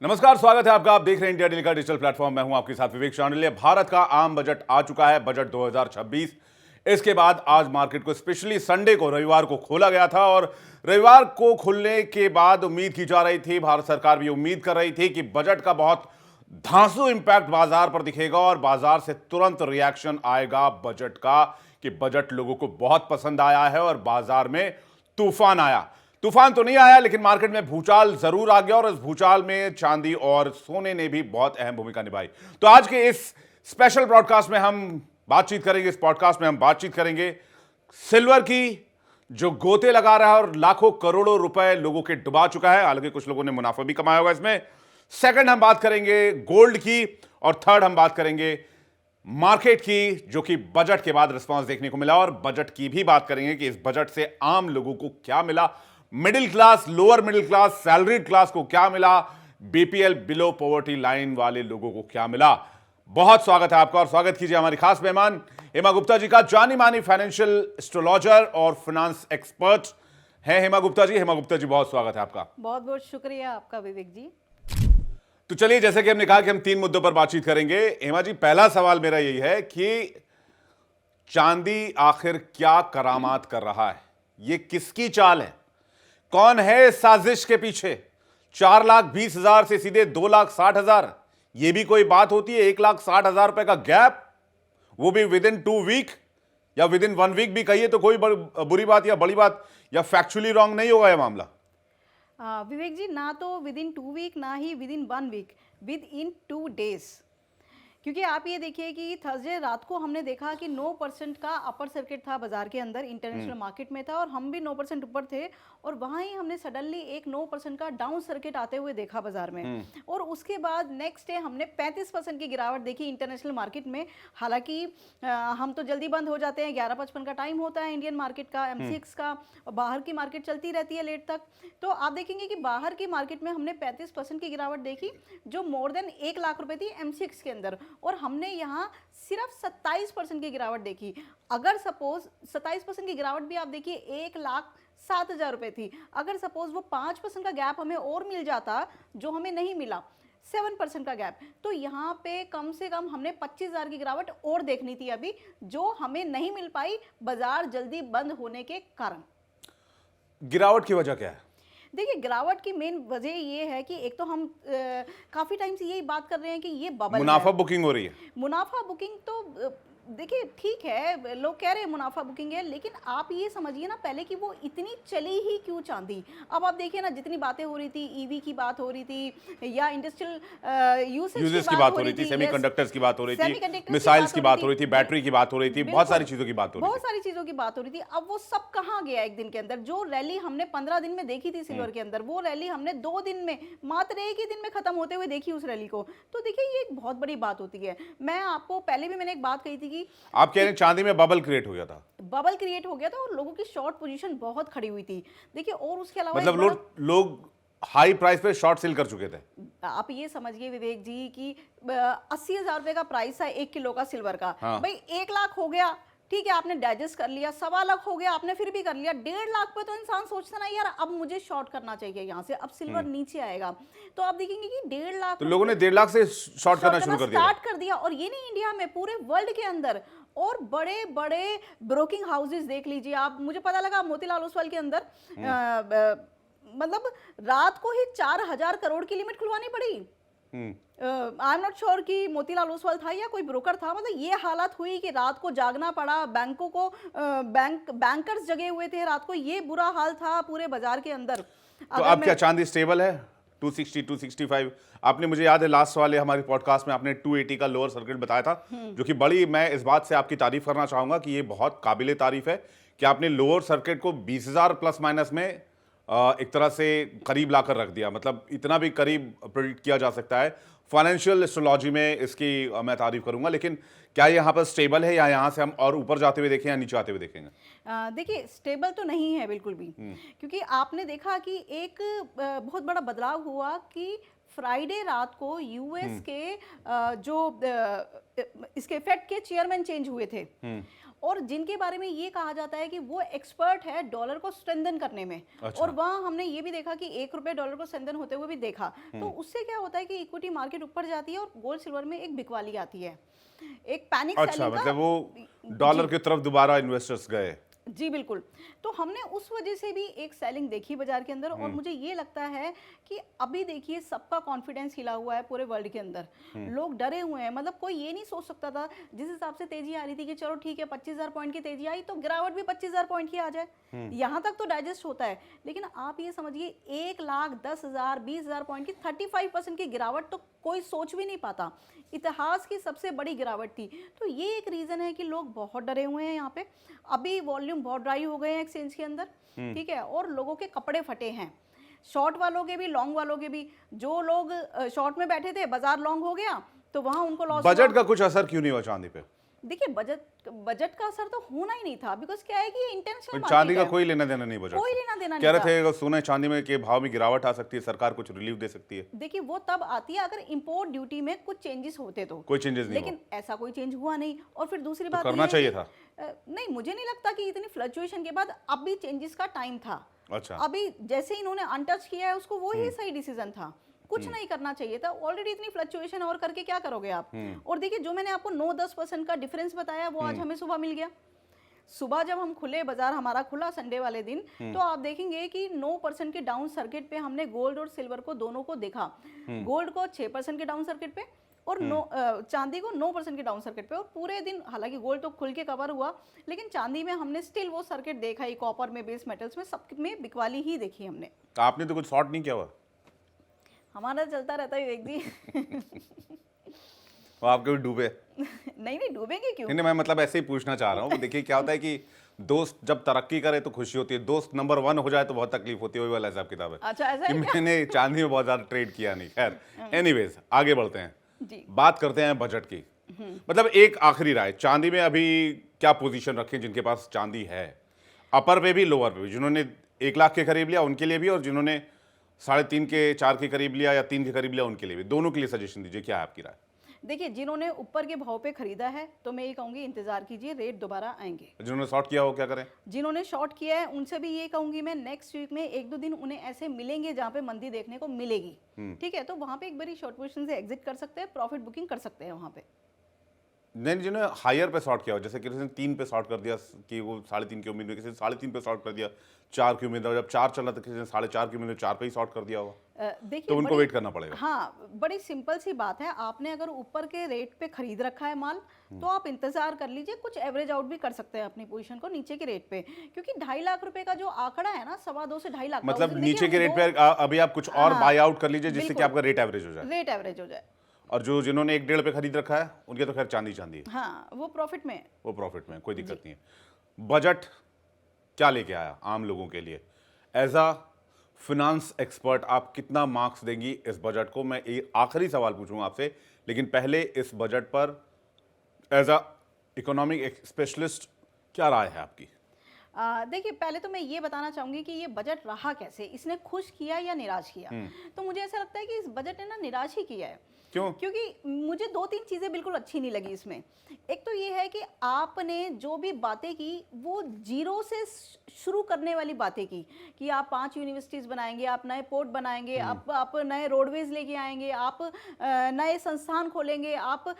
नमस्कार, स्वागत है आपका। आप देख रहे हैं इंडिया डेली का डिजिटल प्लेटफॉर्म। मैं हूं आपके साथ विवेक शांडिल्य। भारत का आम बजट आ चुका है, बजट 2026। इसके बाद आज मार्केट को स्पेशली संडे को, रविवार को खोला गया था और रविवार को खुलने के बाद उम्मीद की जा रही थी, भारत सरकार भी उम्मीद कर रही थी कि बजट का बहुत धांसू इंपैक्ट बाजार पर दिखेगा और बाजार से तुरंत रिएक्शन आएगा बजट का कि बजट लोगों को बहुत पसंद आया है और बाजार में तूफान आया। तूफान तो नहीं आया, लेकिन मार्केट में भूचाल जरूर आ गया और इस भूचाल में चांदी और सोने ने भी बहुत अहम भूमिका निभाई। तो आज के इस स्पेशल ब्रॉडकास्ट में हम बातचीत करेंगे, सिल्वर की, जो गोते लगा रहा है और लाखों करोड़ों रुपए लोगों के डुबा चुका है। हालांकि कुछ लोगों ने मुनाफा भी कमाया होगा इसमें। सेकंड हम बात करेंगे गोल्ड की और थर्ड हम बात करेंगे मार्केट की, जो कि बजट के बाद रिस्पांस देखने को मिला, और बजट की भी बात करेंगे कि इस बजट से आम लोगों को क्या मिला, middle class, lower middle class, salaried class को क्या मिला, बीपीएल, बिलो पॉवर्टी लाइन वाले लोगों को क्या मिला। बहुत स्वागत है आपका और स्वागत कीजिए हमारी खास मेहमान हेमा गुप्ता जी का। जानी मानी फाइनेंशियल एस्ट्रोलॉजर और फाइनेंस एक्सपर्ट हैं हेमा गुप्ता जी। हेमा गुप्ता जी, बहुत स्वागत है आपका। बहुत बहुत शुक्रिया आपका विवेक जी। तो चलिए, जैसे कि हमने कहा कि हम 3 मुद्दों पर बातचीत करेंगे। हेमा जी, पहला सवाल मेरा यही है कि चांदी आखिर क्या करामात कर रहा है? ये किसकी चाल है? कौन है इस साजिश के पीछे? 4,20,000 से सीधे 2,60,000, यह भी कोई बात होती है? 1,60,000 रुपए का गैप, वो भी विद इन 2 वीक या विद इन 1 वीक भी कहिए तो कोई बुरी बात या बड़ी बात या फैक्चुअली रॉन्ग नहीं होगा यह मामला। विवेक जी, ना तो विद इन 2 वीक, ना ही within 1 week, within 2 days. क्योंकि आप ये देखिए कि थर्सडे रात को हमने देखा कि 9% का अपर सर्किट था बाजार के अंदर, इंटरनेशनल मार्केट में था और हम भी 9% ऊपर थे, और वहाँ ही हमने सडनली एक 9% का डाउन सर्किट आते हुए देखा बाजार में। और उसके बाद नेक्स्ट डे हमने 35% की गिरावट देखी इंटरनेशनल मार्केट में। हालांकि हम तो जल्दी बंद हो जाते हैं, 11:55 का टाइम होता है इंडियन मार्केट का, एमसीएक्स का, और बाहर की मार्केट चलती रहती है लेट तक। तो आप देखेंगे कि बाहर की मार्केट में हमने 35% की गिरावट देखी, जो मोर देन 1 लाख रुपए थी एमसीएक्स के अंदर, और हमने यहाँ सिर्फ 27% की गिरावट देखी। अगर सपोज 27% की गिरावट भी आप देखिए 1,07,000 रुपए थी, अगर सपोज वो 5% का गैप हमें और मिल जाता, जो हमें नहीं मिला, 7% का गैप, तो यहाँ पे कम से कम हमने 25,000 की गिरावट और देखनी थी अभी, जो हमें नहीं मिल पाई बाजार जल्दी बंद होने के कारण। गिरावट की वजह क्या है? देखिए, गिरावट की मेन वजह ये है कि एक तो हम काफी टाइम से यही बात कर रहे हैं कि ये बबल मुनाफा है। बुकिंग हो रही है। मुनाफा बुकिंग तो देखिए ठीक है, लोग कह रहे हैं मुनाफा बुकिंग है, लेकिन आप ये समझिए ना पहले कि वो इतनी चली ही क्यों चांदी। अब आप देखिए ना, जितनी बातें हो रही थी, ईवी की बात हो रही थी या इंडस्ट्रियल यूसेज की बात हो रही थी, सेमीकंडक्टर्स की बात हो रही थी, सेमीकंडक्टर्स मिसाइल्स की बात हो रही थी, बैटरी की बात हो रही थी, बहुत सारी चीजों की बात हो रही थी, बहुत सारी चीजों की बात हो रही थी। अब वो सब कहाँ गया एक दिन के अंदर? जो रैली हमने 15 दिन में देखी थी सिल्वर के अंदर, वो रैली हमने 2 दिन में, मात्र एक ही दिन में खत्म होते हुए देखी उस रैली को। तो देखिए, ये एक बहुत बड़ी बात होती है। मैं आपको पहले भी मैंने एक बात कही थी कि आप कह रहे हैं चांदी में बबल क्रिएट हो गया था। बबल क्रिएट हो गया था और लोगों की शॉर्ट पोजीशन बहुत खड़ी हुई थी। देखिए, और उसके अलावा मतलब लोग हाई प्राइस पे शॉर्ट सेल कर चुके थे। आप ये समझिए विवेक जी कि 80,000 रुपए का प्राइस है 1 किलो का सिल्वर का। हाँ। भाई 1 लाख हो गया, ठीक है, आपने डाइजेस्ट कर लिया, 1.25 लाख हो गया, आपने फिर भी कर लिया, 1.5 लाख पे तो इंसान सोचता ना यार अब मुझे शॉर्ट करना चाहिए यहाँ से, अब सिल्वर नीचे आएगा। तो आप देखेंगे कि 1.5 लाख, तो लोगों ने 1.5 लाख से शॉर्ट करना शुरू कर दिया, स्टार्ट कर दिया। और ये नहीं इंडिया में, पूरे वर्ल्ड के अंदर। और बड़े बड़े ब्रोकिंग हाउसेस देख लीजिए आप, मुझे पता लगा मोतीलाल ओसवाल के अंदर मतलब रात को ही 4,000 करोड़ की लिमिट खुलवानी पड़ी। आई एम नॉट श्योर कि मोतीलाल ओसवाल था या कोई ब्रोकर था। मतलब ये हालत हुई कि रात को जागना पड़ा, बैंकों को बैंकर्स जगे हुए थे रात को, ये बुरा हाल था पूरे बाजार के अंदर। तो अब क्या चांदी स्टेबल है? 260, 265? आपने, मुझे याद है लास्ट वाले हमारे पॉडकास्ट में आपने 280 का लोअर सर्किट बताया था, जो कि बड़ी, मैं इस बात से आपकी तारीफ करना चाहूंगा कि ये बहुत काबिले तारीफ है कि आपने लोअर सर्किट को 20,000 प्लस माइनस में एक तरह से करीब लाकर रख दिया। मतलब इतना भी करीब प्रेडिक्ट किया जा सकता है। फाइनेंशियल एस्ट्रोलॉजी में इसकी मैं तारीफ करूंगा, लेकिन क्या यहाँ पर स्टेबल है या यहाँ से हम और ऊपर जाते हुए देखें या नीचे आते हुए देखेंगे? देखिए, स्टेबल तो नहीं है बिल्कुल भी, क्योंकि आपने देखा कि एक बहुत बड़ा बदलाव हुआ कि फ्राइडे रात को यूएस के इसके फेड के चेयरमैन चेंज हुए थे और जिनके बारे में ये कहा जाता है कि वो एक्सपर्ट है डॉलर को स्ट्रेंथन करने में। अच्छा। और वहाँ हमने ये भी देखा कि ₹1 डॉलर को स्ट्रेंथन होते हुए भी देखा। तो उससे क्या होता है कि इक्विटी मार्केट ऊपर जाती है और गोल्ड सिल्वर में एक बिकवाली आती है, एक पैनिक अच्छा, सेलिंग का। मतलब वो डॉलर की तरफ दोबारा इन्वेस्टर्स गए। जी बिल्कुल। तो हमने उस वजह से भी एक सेलिंग देखी बाजार के अंदर और मुझे ये लगता है कि अभी देखिए सबका कॉन्फिडेंस हिला हुआ है पूरे वर्ल्ड के अंदर। लोग डरे हुए हैं, मतलब कोई ये नहीं सोच सकता था जिस हिसाब से तेजी आ रही थी कि चलो ठीक है 25,000 पॉइंट की तेजी आई तो गिरावट भी 25,000 पॉइंट की आ जाए, यहाँ तक तो डाइजेस्ट होता है। लेकिन आप ये समझिए 1,10,000 20,000 पॉइंट की 35% की गिरावट तो कोई सोच भी नहीं पाता। इतिहास की सबसे बड़ी गिरावट थी। तो ये एक रीजन है कि लोग बहुत डरे हुए हैं यहाँ पे। अभी वॉल्यूम बहुत ड्राई हो गए हैं एक्सचेंज के अंदर, ठीक है, और लोगों के कपड़े फटे हैं, शॉर्ट वालों के भी लॉन्ग वालों के भी। जो लोग शॉर्ट में बैठे थे बाजार लॉन्ग हो गया तो वहां उनको लॉस। बजट का कुछ असर क्यों नहीं हुआ चांदी पे? देखिए बजट का असर तो होना ही नहीं था, बिकॉज क्या है कि ये इंटेंशनल चांदी का कोई लेना देना नहीं बजट कोई से। लेना देना कह नहीं रहे थे अगर सोने चांदी में के भाव में गिरावट आ सकती है, सरकार कुछ रिलीफ दे सकती है। देखिए वो तब आती है अगर इंपोर्ट ड्यूटी में कुछ चेंजेस होते तो। कोई चेंजेस नहीं लेकिन ऐसा कोई चेंज हुआ नहीं। और फिर दूसरी बात करना ये है चाहिए कि, था। नहीं मुझे नहीं लगता कि इतनी फ्लक्चुएशन के बाद अब भी चेंजेस का टाइम था। अच्छा। अभी जैसे इन्होंने अनटच किया है उसको वो ही सही डिसीजन था, कुछ नहीं करना चाहिए था। ऑलरेडी इतनी फ्लक्चुएशन और करके क्या करोगे आप। और देखिए जो मैंने आपको 9-10% का डिफरेंस बताया वो आज हमें सुबह मिल गया। सुबह जब हम खुले बाजार हमारा खुला संडे वाले दिन तो आप देखेंगे कि 9% के डाउन सर्किट पे हमने गोल्ड और सिल्वर को दोनों को देखा। गोल्ड को 6% के डाउन सर्किट पे और चांदी को 9% के डाउन सर्किट पे। और पूरे दिन हालांकि गोल्ड तो खुल के कवर हुआ लेकिन चांदी में हमने स्टिल वो सर्किट देखा ही, कॉपर में, बेस मेटल्स में, सब में बिकवाली ही देखी हमने। आपने तो कुछ शॉर्ट नहीं किया हुआ? हमारा चलता रहता है विवेक जी। और आपके भी डूबे? नहीं डूबेंगे क्यों। नहीं, मैं मतलब ऐसे ही पूछना चाह रहा हूँ। देखिए क्या होता है कि दोस्त जब तरक्की करे तो खुशी होती है, दोस्त नंबर 1 हो जाए तो बहुत तकलीफ होती है, वही वाला हिसाब किताब है। अच्छा ऐसा कि है क्या? मैंने चांदी में बहुत ज्यादा ट्रेड किया नहीं। खैर एनीवेज आगे बढ़ते हैं जी। बात करते हैं बजट की। मतलब एक आखिरी राय, चांदी में अभी क्या पोजीशन रखें जिनके पास चांदी है, अपर पे भी लोअर पे भी, जिन्होंने 1 लाख के करीब लिया उनके लिए भी और जिन्होंने 3.5 के 4 के करीब लिया या 3 के करीब लिया उनके लिए भी, दोनों के लिए सजेशन दीजिए, क्या है आपकी राय? देखिए जिन्होंने ऊपर के भाव पे खरीदा है तो मैं ये कहूंगी इंतजार कीजिए, रेट दोबारा आएंगे। जिन्होंने शॉर्ट किया हो क्या करें? जिन्होंने शॉर्ट किया है उनसे भी ये कहूंगी मैं, नेक्स्ट वीक में 1-2 दिन उन्हें ऐसे मिलेंगे जहां पे मंदी देखने को मिलेगी, ठीक है, तो वहां पे एक बड़ी शॉर्ट पोजीशन से एग्जिट कर सकते हैं, प्रॉफिट बुकिंग कर सकते हैं वहां पे। नहीं, जिन्होंने हायर पे शॉर्ट किया हो, जैसे किसी ने 3 पे शॉर्ट कर दिया कि वो 3.5 की उम्मीद में, किसी ने 3.5 पे शॉर्ट कर दिया 4 की उम्मीद में, जब 4 चल रहा था किसी ने 4.5 की उम्मीद में 4 पे ही शॉर्ट कर दिया होगा, देखिए तो उनको वेट करना पड़ेगा। हाँ बड़ी सिंपल सी बात है, आपने अगर ऊपर के रेट पे खरीद रखा है माल तो आप इंतजार कर लीजिए, कुछ एवरेज आउट भी कर सकते हैं अपनी पोजीशन को नीचे के रेट पे, क्योंकि 2.5 लाख रुपए का जो आंकड़ा है ना, 2.25 से 2.5 लाख, मतलब नीचे के रेट पे अभी आप कुछ और बाय आउट कर लीजिए जिससे कि आपका रेट एवरेज हो जाए। रेट एवरेज हो जाए। और जो जिन्होंने 1-1.5 पे खरीद रखा है उनके तो खैर चांदी है, हाँ वो प्रॉफिट में, वो प्रॉफिट में, कोई दिक्कत नहीं है। बजट क्या लेके आया आम लोगों के लिए? एज अ फिनांस एक्सपर्ट आप कितना मार्क्स देंगी इस बजट को? मैं एक आखिरी सवाल पूछूंगा आपसे, लेकिन पहले इस बजट पर एज अ इकोनॉमिक स्पेशलिस्ट क्या राय है आपकी? देखिए पहले तो मैं ये बताना चाहूंगी कि ये बजट रहा कैसे, इसने खुश किया या निराश किया। तो मुझे ऐसा लगता है कि इस बजट ने ना निराश ही किया है। क्यों? क्योंकि मुझे 2-3 चीजें बिल्कुल अच्छी नहीं लगी इसमें। एक तो ये है कि आपने जो भी बातें की वो जीरो से शुरू करने वाली बातें की कि आप 5 यूनिवर्सिटीज बनाएंगे, आप नए पोर्ट बनाएंगे, आप नए रोडवेज लेके आएंगे, आप नए संस्थान खोलेंगे, आप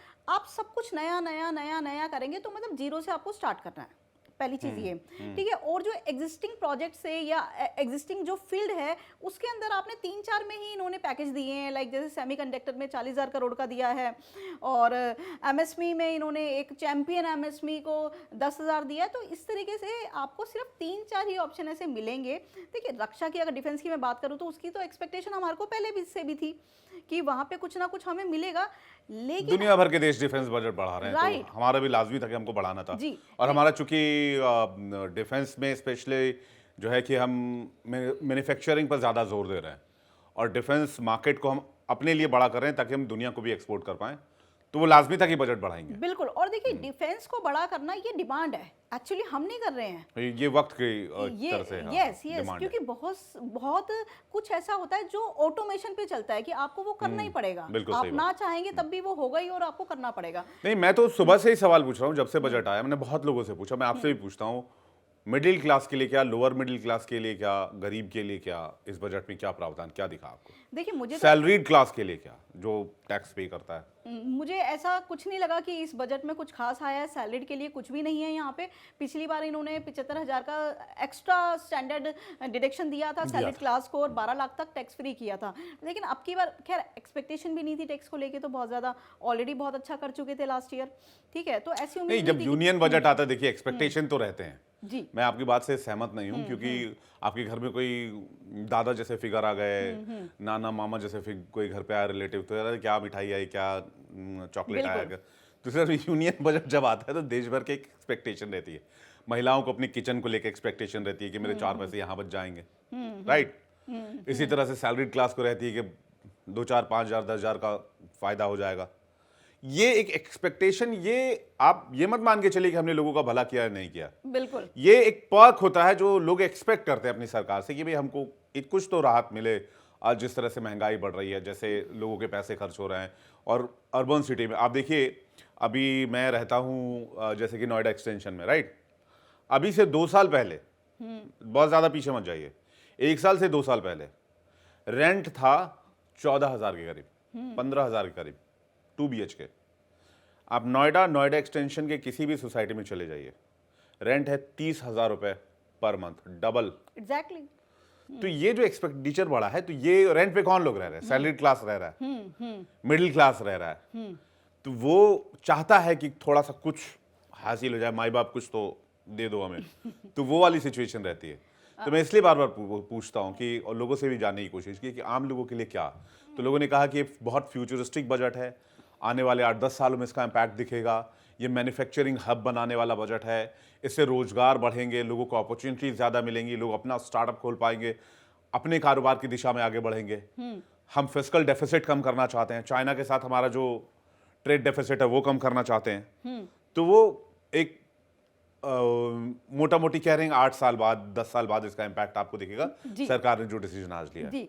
सब कुछ नया नया नया नया करेंगे। तो मतलब जीरो से आपको स्टार्ट करना है, पहली चीज ये, ठीक है। और जो एग्जिस्टिंग प्रोजेक्ट से या एग्जिस्टिंग जो फील्ड है उसके अंदर आपने 3-4 में ही इन्होंने पैकेज दिए हैं, लाइक जैसे सेमीकंडक्टर में 40,000 करोड़ का दिया है, और एमएसएमई में इन्होंने एक चैंपियन एमएसएमई को 10,000 दिया है। तो इस तरीके से आपको सिर्फ 3-4 ही ऑप्शन ऐसे मिलेंगे। देखिए रक्षा की अगर डिफेंस की मैं बात करूँ तो उसकी तो एक्सपेक्टेशन हमारे को पहले भी से भी थी कि वहां पे कुछ ना कुछ हमें मिलेगा, लेकिन दुनिया भर के देश डिफेंस बजट बढ़ा रहे हैं, तो हमारा भी लाजमी था कि हमको बढ़ाना था। और हमारा चूंकि डिफेंस में स्पेशली जो है कि हम मैन्युफैक्चरिंग पर ज़्यादा जोर दे रहे हैं और डिफेंस मार्केट को हम अपने लिए बड़ा कर रहे हैं ताकि हम दुनिया को भी एक्सपोर्ट कर पाएं, तो वो लाजमी था कि बजट बढ़ाएंगे। बिल्कुल। और देखिए डिफेंस को बड़ा करना ये डिमांड है, एक्चुअली हम नहीं कर रहे हैं ये वक्त की ये। तरह से यस यस, डिमांड क्योंकि बहुत बहुत कुछ ऐसा होता है जो ऑटोमेशन पे चलता है कि आपको वो करना ही पड़ेगा, बिल्कुल आप सही ना चाहेंगे तब भी वो होगा ही और आपको करना पड़ेगा। नहीं, मैं तो सुबह से ही सवाल पूछ रहा हूँ, जब से बजट आया मैंने बहुत लोगों से पूछा, मैं आपसे भी पूछता हूँ, मिडिल क्लास के लिए क्या, लोअर मिडिल क्लास के लिए क्या, गरीब के लिए क्या, इस बजट में क्या प्रावधान क्या दिखा आपको? देखिए मुझे सैलरीड क्लास के लिए क्या, जो टैक्स पे करता है? मुझे ऐसा कुछ नहीं लगा कि इस बजट में कुछ खास आया है। सैलरीड के लिए कुछ भी नहीं है यहाँ पे। पिछली बार इन्होंने 75,000 का एक्स्ट्रा स्टैंडर्ड डिडक्शन दिया था सैलरीड क्लास को और 12 लाख तक टैक्स फ्री किया था। लेकिन अब की बार खैर एक्सपेक्टेशन भी नहीं थी टैक्स को लेके, तो बहुत ज़्यादा ऑलरेडी बहुत अच्छा कर चुके थे लास्ट ईयर, ठीक है, तो ऐसी नहीं, उम्मीद जब नहीं थी यूनियन बजट आता है देखिए एक्सपेक्टेशन तो रहते हैं। जी मैं आपकी बात से सहमत नहीं हूँ, क्योंकि आपके घर में कोई दादा जैसे फिगर आ गए, नाना मामा जैसे कोई घर पे आया रिलेटिव, तो यार क्या मिठाई आई, क्या चॉकलेट आया, क्या। तो सर यूनियन बजट जब आता है तो देश भर के एक एक्सपेक्टेशन रहती है, महिलाओं को अपनी किचन को लेकर एक्सपेक्टेशन रहती है कि मेरे 4 पैसे यहाँ बच जाएंगे, राइट। इसी तरह से सैलरीड क्लास को रहती है कि 2, 4, 5 हजार 10,000 का फायदा हो जाएगा। ये एक एक्सपेक्टेशन, ये आप ये मत मान के चलिए कि हमने लोगों का भला किया या नहीं किया। बिल्कुल। ये एक पर्क होता है जो लोग एक्सपेक्ट करते हैं अपनी सरकार से कि भाई हमको एक कुछ तो राहत मिले। आज जिस तरह से महंगाई बढ़ रही है, जैसे लोगों के पैसे खर्च हो रहे हैं, और अर्बन सिटी में आप देखिए, अभी मैं रहता हूँ जैसे कि नोएडा एक्सटेंशन में, राइट। अभी से 2 साल पहले, बहुत ज़्यादा पीछे मत जाइए, 1 साल से 2 साल पहले रेंट था 14,000 के करीब, 15,000 के करीब, 2 BHK। आप नोएडा एक्सटेंशन के किसी भी सोसाइटी में चले जाइए, रेंट है 30,000 रुपए पर मंथ, डबल। एग्जैक्टली। तो ये जो एक्सपेंडिचर बढ़ा है, तो ये रेंट पे कौन लोग रह रहे हैं? सैलरीड क्लास रह रहा है, मिडिल क्लास रह रहा है, तो वो चाहता है कि थोड़ा सा कुछ हासिल हो जाए, माई बाप कुछ तो दे दो हमें, तो वो वाली सिचुएशन रहती है। तो मैं इसलिए बार बार पूछता हूँ कि, और लोगों से भी जानने की कोशिश की कि आम लोगों के लिए क्या। तो लोगों ने कहा कि ये बहुत फ्यूचरिस्टिक बजट है, आने वाले 8-10 सालों में इसका इम्पैक्ट दिखेगा, ये मैन्युफैक्चरिंग हब बनाने वाला बजट है, इससे रोजगार बढ़ेंगे, लोगों को अपॉर्चुनिटीज ज़्यादा मिलेंगी, लोग अपना स्टार्टअप खोल पाएंगे, अपने कारोबार की दिशा में आगे बढ़ेंगे। हम फिस्कल डेफिसिट कम करना चाहते हैं, चाइना के साथ हमारा जो ट्रेड डेफिसिट है वो कम करना चाहते हैं। तो वो एक मोटा मोटी कह रहे हैं 8 साल बाद, 10 साल बाद इसका इम्पैक्ट आपको दिखेगा, सरकार ने जो डिसीजन आज लिया है। जी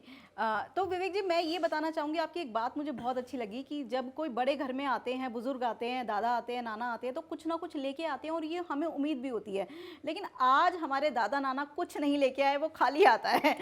तो विवेक जी, मैं ये बताना चाहूँगी, आपकी एक बात मुझे बहुत अच्छी लगी कि जब कोई बड़े घर में आते हैं, बुजुर्ग आते हैं, दादा आते हैं, नाना आते हैं, तो कुछ ना कुछ लेके आते हैं और ये हमें उम्मीद भी होती है। लेकिन आज हमारे दादा नाना कुछ नहीं लेके आए, वो खाली आता है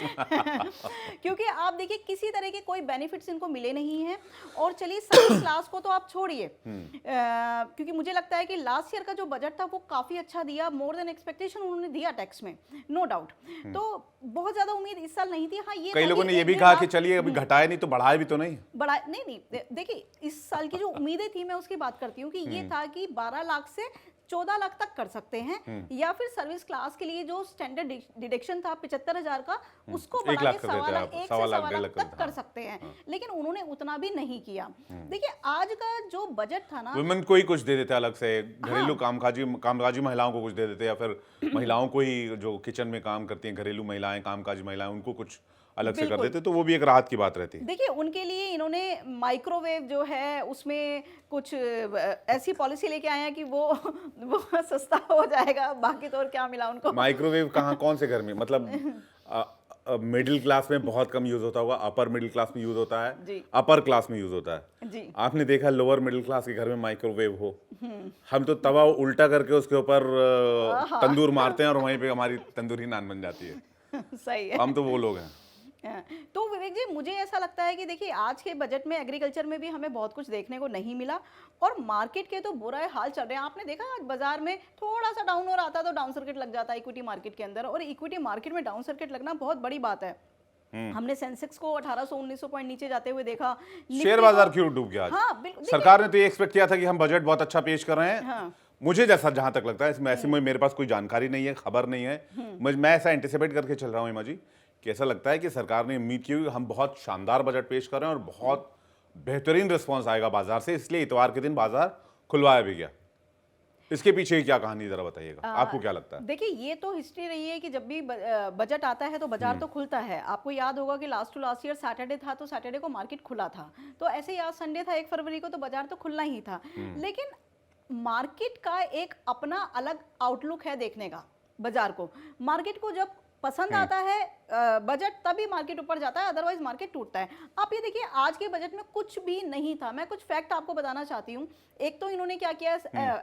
क्योंकि आप देखिए किसी तरह के कोई बेनिफिट्स इनको मिले नहीं हैं। और चलिए सर्विस क्लास को तो आप छोड़िए, क्योंकि मुझे लगता है कि लास्ट ईयर का जो बजट था वो काफ़ी अच्छा दिया, मोर देन एक्सपेक्टेशन उन्होंने दिया टैक्स में, नो डाउट। तो बहुत ज़्यादा उम्मीद इस साल नहीं थी। हाँ, ये कई लोगों ने ये भी कहा कि चलिए अभी घटाए नहीं तो बढ़ाए भी तो नहीं, बढ़ा नहीं, देखिए इस साल की जो उम्मीदें थी, मैं उसकी बात करती हूँ कि ये था कि 12 लाख से 14 लाख तक कर सकते हैं, या फिर सर्विस क्लास के लिए जो स्टैंडर्ड डिडक्शन था 75,000 का, उसको बढ़ा के 1.25 लाख, 1 से 1.25 लाख तक कर सकते हैं। लेकिन उन्होंने उतना भी नहीं किया। देखिए आज का जो बजट था ना, वुमेन को ही कुछ दे देते अलग से, घरेलू कामकाजी महिलाओं को कुछ दे देते, या फिर महिलाओं को ही जो किचन में काम करती हैं, घरेलू महिलाएं, कामकाजी महिलाएं, उनको कुछ अलग से कर देते, तो वो भी एक राहत की बात रहती है। देखिए उनके लिए इन्होंने माइक्रोवेव जो है उसमें कुछ ऐसी पॉलिसी लेके आए हैं कि वो सस्ता हो जाएगा, बाकी तो और क्या मिला उनको। माइक्रोवेव कहाँ, कौन से घर में, मतलब मिडिल क्लास में बहुत कम यूज होता होगा, अपर मिडिल क्लास में यूज होता है, अपर क्लास में यूज होता है जी। आपने देखा लोअर मिडिल क्लास के घर में माइक्रोवेव हो? हम तो तवा उल्टा करके उसके ऊपर तंदूर मारते हैं और वहीं पे हमारी तंदूरी नान बन जाती है। सही है, हम तो वो लोग हैं। तो विवेक जी, मुझे ऐसा लगता है कि देखिए आज के बजट में एग्रीकल्चर में भी हमें बहुत कुछ देखने को नहीं मिला, और मार्केट के तो बुरा हाल चल रहे हैं। आपने देखा आज बाजार में थोड़ा सा डाउन हो रहा था तो डाउन सर्किट लग जाता है इक्विटी मार्केट के अंदर, और इक्विटी मार्केट में डाउन सर्किट लगना बहुत बड़ी बात है। हमने सेंसेक्स को 1800-1900 पॉइंट नीचे जाते हुए देखा। शेयर बाजार क्यों डूब गया? हाँ, बिल्कुल। सरकार ने तो ये एक्सपेक्ट किया था कि हम बजट बहुत अच्छा पेश कर रहे हैं। हाँ। मुझे जहां तक लगता है, इसमें ऐसे में मेरे पास कोई जानकारी नहीं है, खबर नहीं है, मैं ऐसा एंटिसिपेट करके चल रहा हूँ हिमा जी, कि ऐसा लगता है कि सरकार ने उम्मीद की हुई हम बहुत शानदार बजट पेश कर रहे हैं और बहुत बेहतरीन रिस्पांस आएगा बाजार से, इसलिए इतवार के दिन बाजार खुलवाया भी गया। इसके पीछे क्या कहानी जरा बताइएगा, आपको क्या लगता है? देखिए, ये तो हिस्ट्री रही है कि जब भी बजट आता है तो बाजार तो खुलता है। आपको याद होगा कि last to last year Saturday था तो सैटरडे को मार्केट खुला था। तो ऐसे ही आज संडे था 1 फरवरी को, तो बाजार तो खुलना ही था। लेकिन मार्केट का एक अपना अलग आउटलुक है देखने का बाजार को। मार्केट को जब पसंद आता है बजट, तभी मार्केट ऊपर जाता है, अदरवाइज मार्केट टूटता है। आप ये देखिए, आज के बजट में कुछ भी नहीं था। मैं कुछ फैक्ट आपको बताना चाहती हूँ। एक तो इन्होंने क्या किया,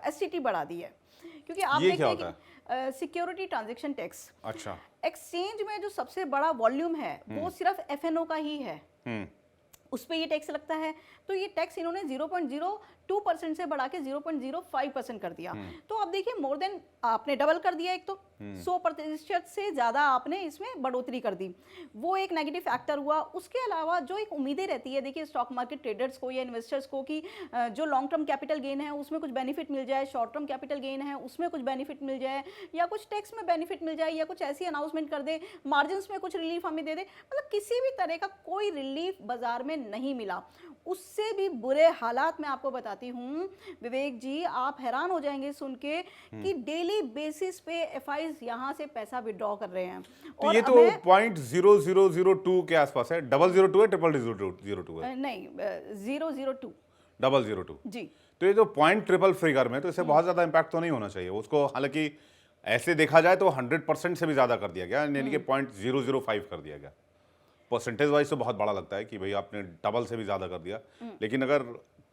एसटीटी बढ़ा दी है, क्योंकि आप देखते हैं कि सिक्योरिटी ट्रांजैक्शन टैक्स, अच्छा, एक्सचेंज में जो सबसे बड़ा वॉल्यूम है वो सिर्फ एफएनओ का ही है, उस पर ये टैक्स लगता है। तो ये टैक्स इन्होंने 0.02% से बढ़ा के 0.05% कर दिया। तो अब देखिए, मोर देन आपने डबल कर दिया। एक तो 100% से ज़्यादा आपने इसमें बढ़ोतरी कर दी, वो एक नेगेटिव फैक्टर हुआ। उसके अलावा जो एक उम्मीदें रहती है, देखिए स्टॉक मार्केट ट्रेडर्स को या इन्वेस्टर्स को, कि जो लॉन्ग टर्म कैपिटल गेन है उसमें कुछ बेनिफिट मिल जाए, शॉर्ट टर्म कैपिटल गेन है उसमें कुछ बेनिफिट मिल जाए, या कुछ टैक्स में बेनिफिट मिल जाए, या कुछ ऐसी अनाउंसमेंट कर दे, मार्जिन में कुछ रिलीफ हमें दे दे। मतलब किसी भी तरह का कोई रिलीफ बाजार में नहीं मिला। उससे भी बुरे हालात मैं आपको बताती हूँ विवेक जी, आप हैरान हो जाएंगे सुन के कि डेली बेसिस पे एफआईज यहाँ से पैसा विड्रॉ कर रहे हैं। तो ये तो 0.0002 के आसपास है। 002 है, 00002 है? नहीं, 002 002 जी। तो ये जो पॉइंट ट्रिपल फिगर में, तो इससे बहुत ज्यादा इंपैक्ट तो नहीं होना चाहिए उसको। हालांकि ऐसे देखा जाए तो 100% से भी ज्यादा कर दिया गया, यानी कि 0.005 कर दिया गया। परसेंटेज वाइज तो बहुत बड़ा लगता है कि भाई आपने डबल से भी ज्यादा कर दिया, लेकिन अगर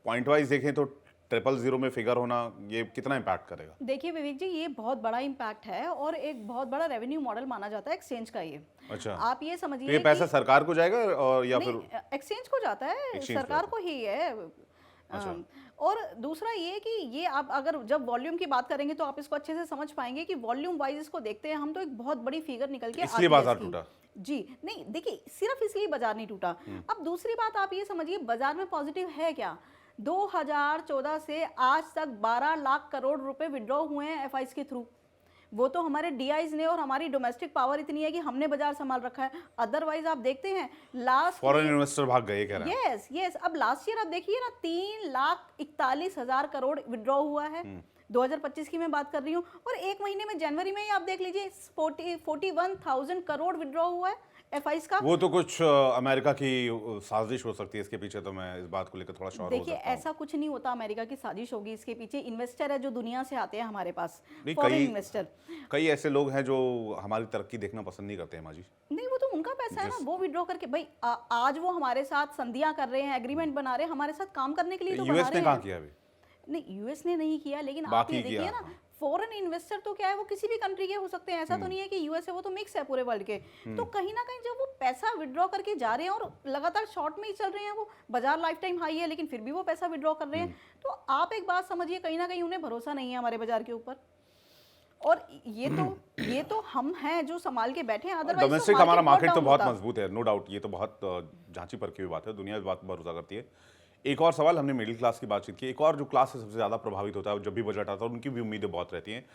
पॉइंट वाइज देखें तो 000 में फिगर होना ये कितना इम्पैक्ट करेगा? देखिए विवेक जी, ये बहुत बड़ा इम्पैक्ट है और एक बहुत बड़ा रेवेन्यू मॉडल माना जाता है एक्सचेंज का ये। अच्छा, आप ये समझिए तो ये पैसा सरकार को जाएगा और या नहीं, फिर एक्सचेंज को जाता है, सरकार को ही है। अच्छा। और दूसरा ये कि ये आप अगर जब वॉल्यूम की बात करेंगे तो आप इसको अच्छे से समझ पाएंगे कि वॉल्यूम वाइज इसको देखते हैं हम तो एक बहुत बड़ी फिगर निकल के इसलिए बाजार टूटा जी। नहीं देखिए, सिर्फ इसलिए बाजार नहीं टूटा। अब दूसरी बात आप ये समझिए, बाजार में पॉजिटिव है क्या। 2014 से आज तक 12 लाख करोड़ रुपए विड्रॉ हुए हैं एफआईज के थ्रू। वो तो हमारे डीआईज ने और हमारी डोमेस्टिक पावर इतनी है कि हमने बाजार संभाल रखा है। अदरवाइज आप देखते हैं लास्ट फॉरेन इन्वेस्टर भाग गए, कह रहे हैं। यस, अब लास्ट ईयर आप देखिए ना, 3,41,000 करोड़ विड्रॉ हुआ है। 2025 की मैं बात कर रही हूँ, और एक महीने में जनवरी में ही आप देख लीजिए 41,000 करोड़ विड्रॉ हुआ है एफआईज का। वो तो कुछ अमेरिका की साजिश हो सकती है इसके पीछे, तो मैं इस बात को लेकर थोड़ा श्योर हो देखिए, सकता हूं। ऐसा कुछ नहीं होता अमेरिका की साजिश होगी इसके पीछे। इन्वेस्टर है जो दुनिया से आते हैं हमारे पास, नहीं, फॉरेन इन्वेस्टर। कई ऐसे लोग हैं जो हमारी तरक्की देखना पसंद नहीं करते हैं माजी। नहीं, वो तो उनका पैसा है ना, वो विड्रॉ करके भाई आज वो हमारे साथ संधियां कर रहे हैं, एग्रीमेंट बना रहे हैं, हमारे साथ काम करने के लिए तो बना यूएस रहे ने हैं। कहाँ किया अभी? नहीं, यूएस ने नहीं किया, लेकिन आप बाकी ये देखिए किया, ना, हाँ। फॉरेन इन्वेस्टर तो क्या है, वो किसी भी कंट्री के हो सकते हैं। ऐसा तो नहीं है कि यूएस है, वो तो मिक्स है पूरे वर्ल्ड के। तो कहीं ना कहीं जब वो पैसा विड्रॉ करके जा रहे हैं और लगातार शॉर्ट में ही चल रहे हैं, वो बाजार लाइफ टाइम हाई है लेकिन फिर भी वो पैसा विड्रॉ कर रहे हैं, तो आप एक बात समझिए, कहीं ना कहीं उन्हें भरोसा नहीं है हमारे बाजार के ऊपर। और ये तो हम हैं जो संभाल के बैठे हैं, अदरवाइज डोमेस्टिक हमारा मार्केट तो बहुत मजबूत है, नो डाउट। ये तो बहुत जांची परखी हुई बात है, दुनिया इस बात पर भरोसा करती है। एक और सवाल, हमने मिडिल क्लास की बातचीत की, एक और जो क्लास से सबसे ज़्यादा प्रभावित होता है जब भी बजट आता है, उनकी भी उम्मीदें बहुत रहती हैं,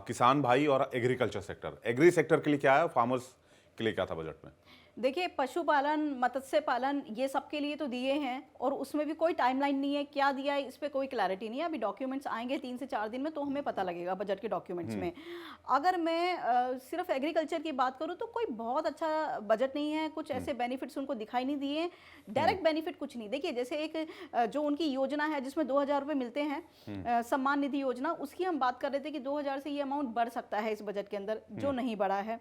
किसान भाई और एग्रीकल्चर सेक्टर। एग्री सेक्टर के लिए क्या है, फार्मर्स के लिए क्या था बजट में? देखिए, पशुपालन, मत्स्य पालन, ये सब के लिए तो दिए हैं, और उसमें भी कोई टाइमलाइन नहीं है, क्या दिया है इस पे कोई क्लैरिटी नहीं है। अभी डॉक्यूमेंट्स आएंगे 3 से 4 दिन में, तो हमें पता लगेगा बजट के डॉक्यूमेंट्स में। अगर मैं सिर्फ एग्रीकल्चर की बात करूँ तो कोई बहुत अच्छा बजट नहीं है, कुछ ऐसे बेनिफिट्स उनको दिखाई नहीं दिए, डायरेक्ट बेनिफिट कुछ नहीं। देखिए, जैसे एक जो उनकी योजना है जिसमें 2,000 रुपये मिलते हैं, सम्मान निधि योजना, उसकी हम बात कर रहे थे कि 2,000 से ये अमाउंट बढ़ सकता है इस बजट के अंदर, जो नहीं बढ़ा है।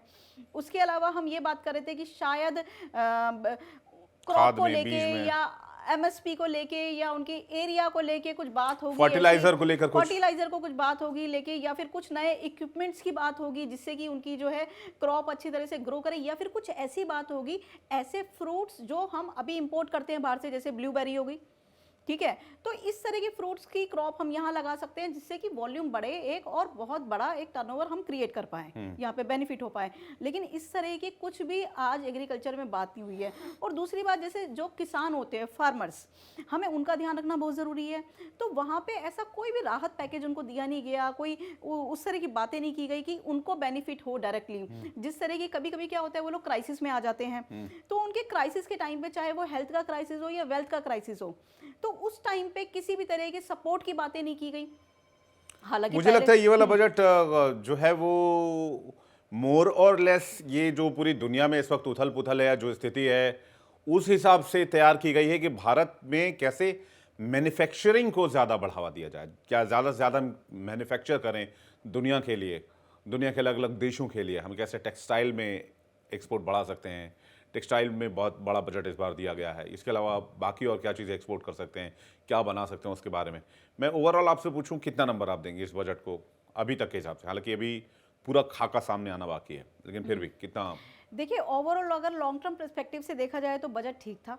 उसके अलावा हम ये बात कर रहे थे कि शायद क्रॉप को लेके या एमएसपी को लेके या उनके एरिया को लेके कुछ बात होगी, फर्टिलाइजर को लेकर, फर्टिलाइजर को कुछ बात होगी लेके, या फिर कुछ नए इक्विपमेंट्स की बात होगी जिससे कि उनकी जो है क्रॉप अच्छी तरह से ग्रो करे, या फिर कुछ ऐसी बात होगी, ऐसे फ्रूट्स जो हम अभी इंपोर्ट करते हैं बाहर से, जैसे ब्लूबेरी होगी, ठीक है। तो इस तरह की फ्रूट्स की क्रॉप हम यहाँ लगा सकते हैं जिससे कि वॉल्यूम बढ़े, एक और बहुत बड़ा एक टर्नओवर हम क्रिएट कर पाए, यहाँ पे बेनिफिट हो पाए। लेकिन इस तरह की कुछ भी आज एग्रीकल्चर में बात नहीं हुई है। और दूसरी बात, जैसे जो किसान होते हैं, फार्मर्स, हमें उनका ध्यान रखना बहुत ज़रूरी है। तो वहाँ पे ऐसा कोई भी राहत पैकेज उनको दिया नहीं गया, कोई उस तरह की बातें नहीं की गई कि उनको बेनिफिट हो डायरेक्टली। जिस तरह की कभी कभी क्या होता है, वो लोग क्राइसिस में आ जाते हैं, तो उनके क्राइसिस के टाइम पे, चाहे वो हेल्थ का क्राइसिस हो या वेल्थ का क्राइसिस हो, तो उस टाइम पे किसी भी तरह के सपोर्ट की बातें नहीं की गई। हालांकि मुझे लगता है ये वाला बजट जो है वो मोर और लेस ये जो पूरी दुनिया में इस वक्त उथल पुथल है, जो स्थिति है, उस हिसाब से तैयार की गई है कि भारत में कैसे मैन्युफैक्चरिंग को ज़्यादा बढ़ावा दिया जाए, क्या ज़्यादा से ज़्यादा मैन्युफैक्चर करें दुनिया के लिए, दुनिया के अलग अलग देशों के लिए, हम कैसे टेक्सटाइल में एक्सपोर्ट बढ़ा सकते हैं। टेक्सटाइल में बहुत बड़ा बजट इस बार दिया गया है। इसके अलावा बाकी और क्या चीज़ें एक्सपोर्ट कर सकते हैं, क्या बना सकते हैं, उसके बारे में मैं ओवरऑल आपसे पूछूं कितना नंबर आप देंगे इस बजट को अभी तक के हिसाब से? हालांकि अभी पूरा खाका सामने आना बाकी है, लेकिन फिर भी कितना? देखिए, ओवरऑल अगर लॉन्ग टर्म पर्सपेक्टिव से देखा जाए तो बजट ठीक था।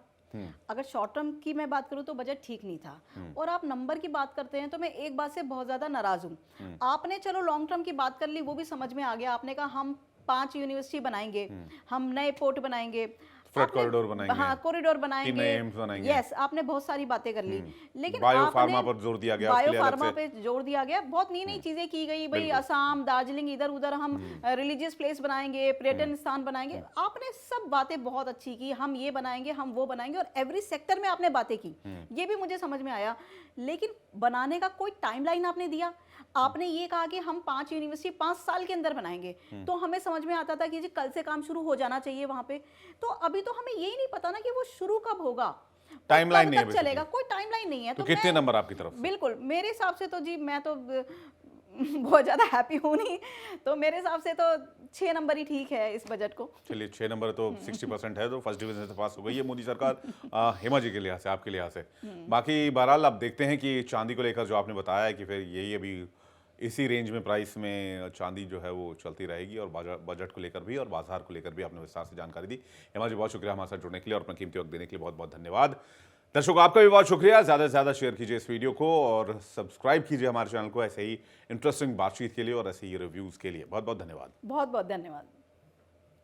अगर शॉर्ट टर्म की मैं बात करूं तो बजट ठीक नहीं था। और आप नंबर की बात करते हैं तो मैं एक बात से बहुत ज्यादा नाराज हूं। आपने चलो लॉन्ग टर्म की बात कर ली, वो भी समझ में आ गया। आपने कहा हम 5 यूनिवर्सिटी बनाएंगे, हम नए पोर्ट बनाएंगे, फ्रेट कॉरिडोर बनाएंगे, हाँ कॉरिडोर बनाएंगे, 3 नए एम्स बनाएंगे। यस, आपने बहुत सारी बातें कर ली, लेकिन बायो आपने फार्मा पर जोर दिया गया, उसके बायो लिए अलग फार्मा से। पे जोर दिया गया। बहुत नई नई चीजें की गई भाई, असम, दार्जिलिंग, इधर उधर हम रिलीजियस प्लेस बनाएंगे, पर्यटन स्थान बनाएंगे। आपने सब बातें बहुत अच्छी की, हम ये बनाएंगे, हम वो बनाएंगे, और एवरी सेक्टर में आपने बातें की, ये भी मुझे समझ में आया। लेकिन बनाने का कोई टाइमलाइन आपने दिया? आपने ये कहा कि हम 5 यूनिवर्सिटी 5 साल के अंदर बनाएंगे, तो हमें समझ में आता था कि जी कल से काम शुरू हो जाना चाहिए वहां पे। तो अभी तो हमें यही नहीं पता ना कि वो शुरू कब होगा, टाइमलाइन कब नहीं है तक basically। चलेगा, कोई टाइमलाइन नहीं है। तो कितने मैं- नंबर आपकी तरफ से? बिल्कुल मेरे हिसाब से तो जी मैं तो बहुत ज्यादा हैप्पी हूँ नहीं, तो मेरे हिसाब से तो 6 नंबर ही ठीक है इस बजट को। चलिए 6 नंबर तो 60% है, तो फर्स्ट डिवीजन से पास हो गई है मोदी सरकार, हेमा जी के लिहाज से, आपके लिहाज से। बाकी बहरहाल अब देखते हैं कि चांदी को लेकर जो आपने बताया है कि फिर यही अभी इसी रेंज में प्राइस में चांदी जो है वो चलती रहेगी, और बजट को लेकर भी और बाजार को लेकर भी आपने विस्तार से जानकारी दी। हेमा जी, बहुत शुक्रिया हमारे साथ जुड़ने के लिए और अपना कीमती वक्त देने के लिए, बहुत बहुत धन्यवाद। दर्शकों, आपका भी बहुत शुक्रिया। ज़्यादा से ज़्यादा शेयर कीजिए इस वीडियो को और सब्सक्राइब कीजिए हमारे चैनल को ऐसे ही इंटरेस्टिंग बातचीत के लिए और ऐसे ही रिव्यूज़ के लिए। बहुत बहुत धन्यवाद। बहुत बहुत धन्यवाद।